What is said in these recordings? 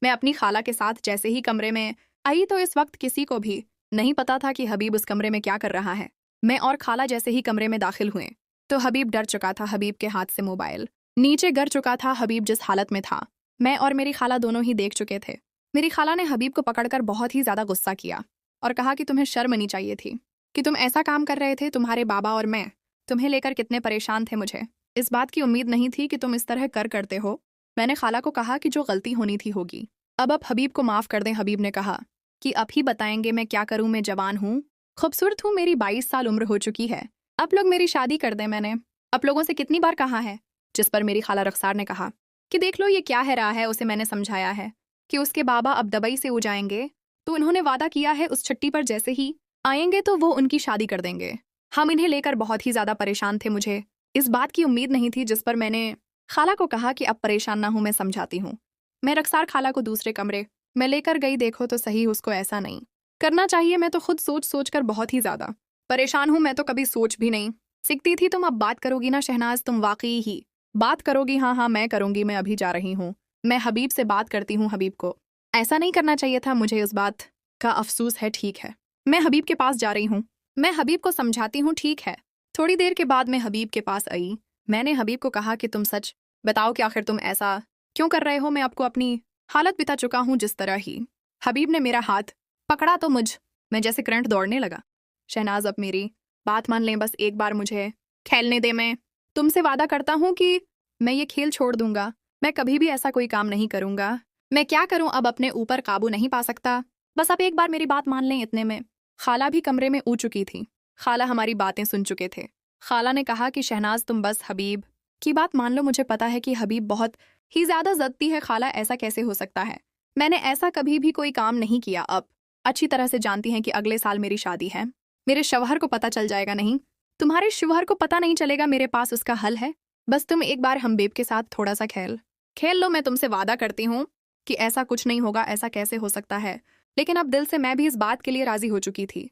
मैं अपनी खाला के साथ जैसे ही कमरे में आई तो इस वक्त किसी को भी नहीं पता था कि हबीब उस कमरे में क्या कर रहा है। मैं और खाला जैसे ही कमरे में दाखिल हुए तो हबीब डर चुका था। हबीब के हाथ से मोबाइल नीचे गिर चुका था। हबीब जिस हालत में था मैं और मेरी खाला दोनों ही देख चुके थे। मेरी खाला ने हबीब को पकड़कर बहुत ही ज्यादा गुस्सा किया और कहा कि तुम्हें शर्म नहीं चाहिए थी कि तुम ऐसा काम कर रहे थे। तुम्हारे बाबा और मैं तुम्हें लेकर कितने परेशान थे। मुझे इस बात की उम्मीद नहीं थी कि तुम इस तरह करते हो। मैंने खाला को कहा कि जो गलती होनी थी होगी, अब आप हबीब को माफ कर दें। हबीब ने कहा कि अब ही बताएंगे मैं क्या करूं, मैं जवान हूं, खूबसूरत हूं, मेरी 22 साल उम्र हो चुकी है, आप लोग मेरी शादी कर दें। मैंने आप लोगों से कितनी बार कहा है। जिस पर मेरी खाला रखसार ने कहा कि देख लो ये क्या है रहा है। उसे मैंने समझाया है कि उसके बाबा अब दुबई से हो जाएंगे तो उन्होंने वादा किया है उस छुट्टी पर जैसे ही आएंगे तो वो उनकी शादी कर देंगे। हम इन्हें लेकर बहुत ही ज्यादा परेशान थे। मुझे इस बात की उम्मीद नहीं थी। जिस पर मैंने खाला को कहा कि अब परेशान ना हूं, मैं समझाती हूँ। मैं रखसार खाला को दूसरे कमरे में लेकर गई। देखो तो सही, उसको ऐसा नहीं करना चाहिए। मैं तो खुद सोच सोच कर बहुत ही ज्यादा परेशान हूं। मैं तो कभी सोच भी नहीं सीखती थी। तुम अब बात करोगी ना शहनाज, तुम वाकई ही बात करोगी। हाँ हाँ मैं करूंगी, मैं अभी जा रही हूँ, मैं हबीब से बात करती हूँ। हबीब को ऐसा नहीं करना चाहिए था, मुझे इस बात का अफसोस है। ठीक है, मैं हबीब के पास जा रही हूँ, मैं हबीब को समझाती हूँ। ठीक है। थोड़ी देर के बाद मैं हबीब के पास आई। मैंने हबीब को कहा कि तुम सच बताओ कि आखिर तुम ऐसा क्यों कर रहे हो। मैं आपको अपनी हालत बता चुका हूँ जिस तरह ही। हबीब ने मेरा हाथ पकड़ा तो मैं जैसे करंट दौड़ने लगा। शहनाज अब मेरी बात मान लें, बस एक बार मुझे खेलने दे। मैं तुमसे वादा करता हूँ कि मैं ये खेल छोड़ दूंगा, मैं कभी भी ऐसा कोई काम नहीं करूंगा। मैं क्या करूं, अब अपने ऊपर काबू नहीं पा सकता। बस अब एक बार मेरी बात मान लें। इतने में खाला भी कमरे में ऊ चुकी थी। खाला हमारी बातें सुन चुके थे। खाला ने कहा कि शहनाज तुम बस हबीब की बात मान लो। मुझे पता है कि हबीब बहुत ही ज्यादा जद्दी है। खाला ऐसा कैसे हो सकता है, मैंने ऐसा कभी भी कोई काम नहीं किया। अब अच्छी तरह से जानती हैं कि अगले साल मेरी शादी है। मेरे शौहर को पता चल जाएगा। नहीं, तुम्हारे शौहर को पता नहीं चलेगा, मेरे पास उसका हल है। बस तुम एक बार हबीब के साथ थोड़ा सा खेल लो। मैं तुमसे वादा करती हूँ कि ऐसा कुछ नहीं होगा। ऐसा कैसे हो सकता है। लेकिन अब दिल से मैं भी इस बात के लिए राजी हो चुकी थी।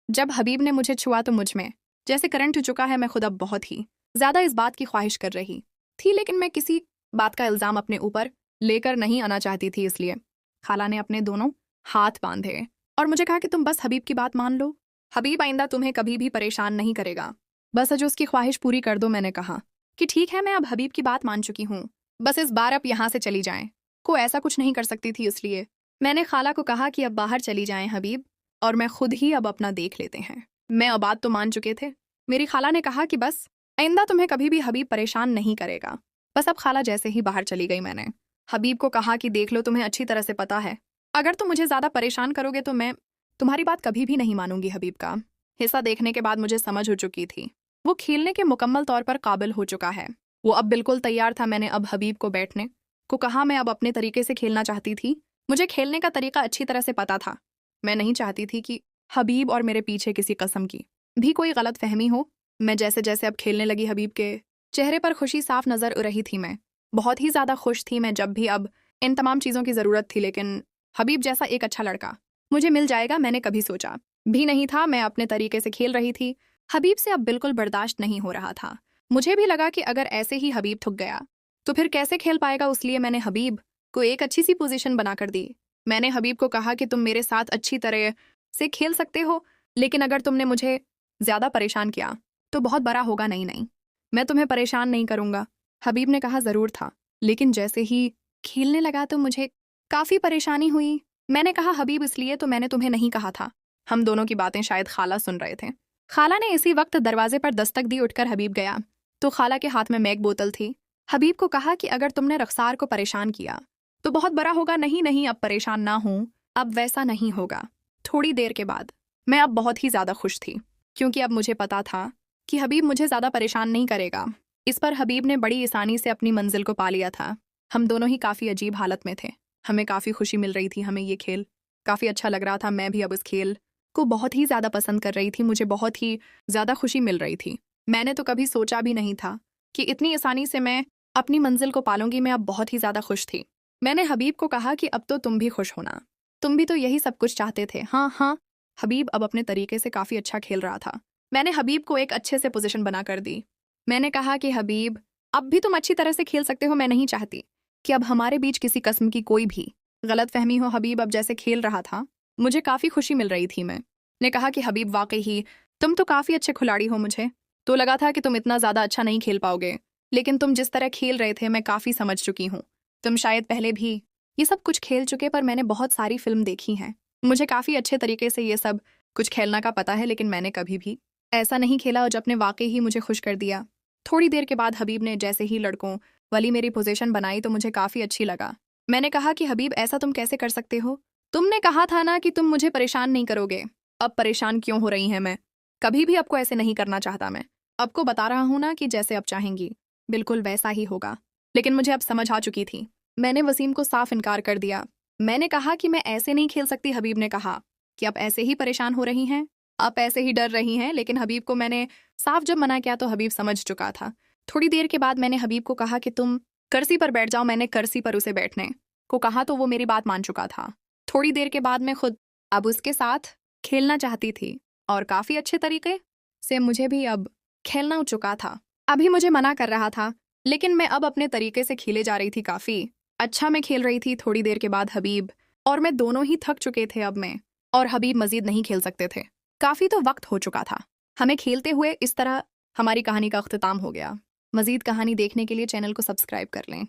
जब हबीब ने मुझे छुआ तो मुझ में जैसे करंट हो चुका है। मैं खुद अब बहुत ही ज्यादा इस बात की ख्वाहिश कर रही थी, लेकिन मैं किसी बात का इल्जाम अपने ऊपर लेकर नहीं आना चाहती थी। इसलिए खाला ने अपने दोनों हाथ बांधे और मुझे कहा कि तुम बस हबीब की बात मान लो। हबीब आइंदा तुम्हें कभी भी परेशान नहीं करेगा, बस आज उसकी ख्वाहिश पूरी कर दो। मैंने कहा कि ठीक है, मैं अब हबीब की बात मान चुकी हूँ, बस इस बार अब यहाँ से चली जाएं। को ऐसा कुछ नहीं कर सकती थी, इसलिए मैंने खाला को कहा कि अब बाहर चली जाएं हबीब, और मैं खुद ही अब अपना देख लेते हैं। मैं अब बात तो मान चुके थे। मेरी खाला ने कहा कि बस आइंदा तुम्हें कभी भी हबीब परेशान नहीं करेगा। बस अब खाला जैसे ही बाहर चली गई, मैंने हबीब को कहा कि देख लो, तुम्हें अच्छी तरह से पता है अगर तुम मुझे ज्यादा परेशान करोगे तो मैं तुम्हारी बात कभी भी नहीं मानूंगी। हबीब का हिस्सा देखने के बाद मुझे समझ हो चुकी थी वो खेलने के मुकम्मल तौर पर काबिल हो चुका है। वो अब बिल्कुल तैयार था। मैंने अब हबीब को बैठने को कहा। मैं अब अपने तरीके से खेलना चाहती थी। मुझे खेलने का तरीका अच्छी तरह से पता था। मैं नहीं चाहती थी कि हबीब और मेरे पीछे किसी कस्म की भी कोई गलत फहमी हो। मैं जैसे जैसे अब खेलने लगी, हबीब के चेहरे पर खुशी साफ नजर आ रही थी। मैं बहुत ही ज्यादा खुश थी। मैं जब भी अब इन तमाम चीजों की जरूरत थी, लेकिन हबीब जैसा एक अच्छा लड़का मुझे मिल जाएगा मैंने कभी सोचा भी नहीं था। मैं अपने तरीके से खेल रही थी। हबीब से अब बिल्कुल बर्दाश्त नहीं हो रहा था। मुझे भी लगा कि अगर ऐसे ही हबीब थक गया तो फिर कैसे खेल पाएगा। इसलिए मैंने हबीब को एक अच्छी सी पोजीशन बनाकर दी। मैंने हबीब को कहा कि तुम मेरे साथ अच्छी तरह से खेल सकते हो, लेकिन अगर तुमने मुझे ज्यादा परेशान किया तो बहुत बड़ा होगा। नहीं नहीं, मैं तुम्हें परेशान नहीं करूंगा। हबीब ने कहा जरूर था, लेकिन जैसे ही खेलने लगा तो मुझे काफी परेशानी हुई। मैंने कहा हबीब इसलिए तो मैंने तुम्हें नहीं कहा था। हम दोनों की बातें शायद खाला सुन रहे थे। खाला ने इसी वक्त दरवाजे पर दस्तक दी। उठकर हबीब गया तो खाला के हाथ में मैग बोतल थी। हबीब को कहा कि अगर तुमने रखसार को परेशान किया तो बहुत बड़ा होगा। नहीं नहीं, अब परेशान ना हूं, अब वैसा नहीं होगा। थोड़ी देर के बाद मैं अब बहुत ही ज्यादा खुश थी, क्योंकि अब मुझे पता था कि हबीब मुझे ज्यादा परेशान नहीं करेगा। इस पर हबीब ने बड़ी आसानी से अपनी मंजिल को पा लिया था। हम दोनों ही काफी अजीब हालत में थे। हमें काफी खुशी मिल रही थी, हमें ये खेल काफी अच्छा लग रहा था। मैं भी अब इस खेल को बहुत ही ज्यादा पसंद कर रही थी। मुझे बहुत ही ज्यादा खुशी मिल रही थी। मैंने तो कभी सोचा भी नहीं था कि इतनी आसानी से मैं अपनी मंजिल को पालूंगी। मैं अब बहुत ही ज्यादा खुश थी। मैंने हबीब को कहा कि अब तो तुम भी खुश होना, तुम भी तो यही सब कुछ चाहते थे। हाँ हाँ। हबीब अब अपने तरीके से काफी अच्छा खेल रहा था। मैंने हबीब को एक अच्छे से पोजीशन बनाकर दी। मैंने कहा कि हबीब अब भी तुम अच्छी तरह से खेल सकते हो। मैं नहीं चाहती कि अब हमारे बीच किसी किस्म की कोई भी गलत फहमी हो हबीब अब जैसे खेल रहा था, मुझे काफ़ी खुशी मिल रही थी। मैं ने कहा कि हबीब वाकई ही तुम तो काफ़ी अच्छे खिलाड़ी हो, मुझे तो लगा था कि तुम इतना ज़्यादा अच्छा नहीं खेल पाओगे, लेकिन तुम जिस तरह खेल रहे थे मैं काफ़ी समझ चुकी हूँ। तुम शायद पहले भी ये सब कुछ खेल चुके, पर मैंने बहुत सारी फिल्म देखी हैं, मुझे काफ़ी अच्छे तरीके से ये सब कुछ खेलना का पता है, लेकिन मैंने कभी भी ऐसा नहीं खेला और जब ने वाकई ही मुझे खुश कर दिया। थोड़ी देर के बाद हबीब ने जैसे ही लड़कों वाली मेरी पोजीशन बनाई तो मुझे काफ़ी अच्छी लगा। मैंने कहा कि हबीब ऐसा तुम कैसे कर सकते हो, तुमने कहा था ना कि तुम मुझे परेशान नहीं करोगे। अब परेशान क्यों हो रही हैं? मैं कभी भी आपको ऐसे नहीं करना चाहता। मैं आपको बता रहा हूँ ना कि जैसे आप चाहेंगी बिल्कुल वैसा ही होगा। लेकिन मुझे अब समझ आ चुकी थी। मैंने वसीम को साफ इनकार कर दिया। मैंने कहा कि मैं ऐसे नहीं खेल सकती। हबीब ने कहा कि आप ऐसे ही परेशान हो रही हैं, आप ऐसे ही डर रही हैं। लेकिन हबीब को मैंने साफ जब मना किया तो हबीब समझ चुका था। थोड़ी देर के बाद मैंने हबीब को कहा कि तुम कुर्सी पर बैठ जाओ। मैंने कुर्सी पर उसे बैठने को कहा तो वो मेरी बात मान चुका था। थोड़ी देर के बाद मैं खुद अब उसके साथ खेलना चाहती थी और काफ़ी अच्छे तरीके से मुझे भी अब खेलना हो चुका था। अभी मुझे मना कर रहा था, लेकिन मैं अब अपने तरीके से खेले जा रही थी। काफ़ी अच्छा मैं खेल रही थी। थोड़ी देर के बाद हबीब और मैं दोनों ही थक चुके थे। अब मैं और हबीब मजीद नहीं खेल सकते थे। काफ़ी तो वक्त हो चुका था हमें खेलते हुए। इस तरह हमारी कहानी का अख्तिताम हो गया। मजीद कहानी देखने के लिए चैनल को सब्सक्राइब कर लें।